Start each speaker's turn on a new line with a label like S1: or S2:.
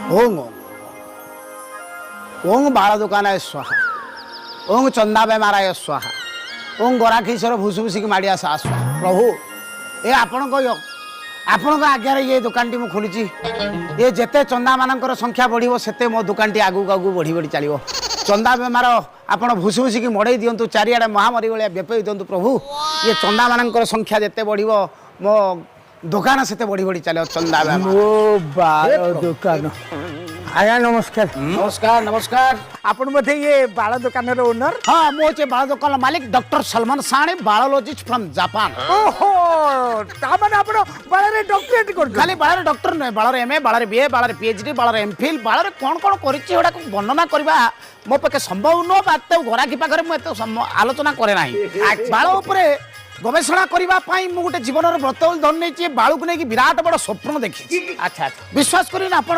S1: ओंग ओंग बाल दुकान स्वाहा ओंग चंदा बेमाराय स्वाहा ओंग गराखीश्वर भूसुभूषिक माड़िया सा स्वाहा प्रभु ए आपण आज्ञा ये दुकान टी खोली ये जिते चंदा मानकर संख्या बढ़ो से मो दुकान टी आगू आगू बढ़ी बढ़ी चलो चंदा बेमार आपण भूसुभूषिक मड़े दिंतु चारिआडे महामारी भाया बेपई दिंतु प्रभु ये चंदा मानकर संख्या जिते बढ़ो मो दुकान से बढ़ी बढ़ी चलो चंदा
S2: मो बाल दुकान आया नमस्कार
S1: नमस्कार नमस्कार
S2: आपण बोधे ये बाल दुकान रो ओनर
S1: हाँ मुझे बाल दुकान मालिक doctor Salman Sane biologist from Japan
S2: ओहो ता माने आपण बाल रे डॉक्टरेट कर
S1: खाली बाल डॉक्टर नहीं बाल एमए बाल बीए बाल पीएचडी बाल एमफिल बाल कौन कौन कर वर्णना करवा मो पाखे संभव नुह बात गराखी पाखे मुझे आलोचना करे ना बाल उपरे गवेषणा करने गोटे जीवन व्रत धन नहीं बालू को लेकिन विराट बड़ स्वप्न देखी अच्छा विश्वास करें आप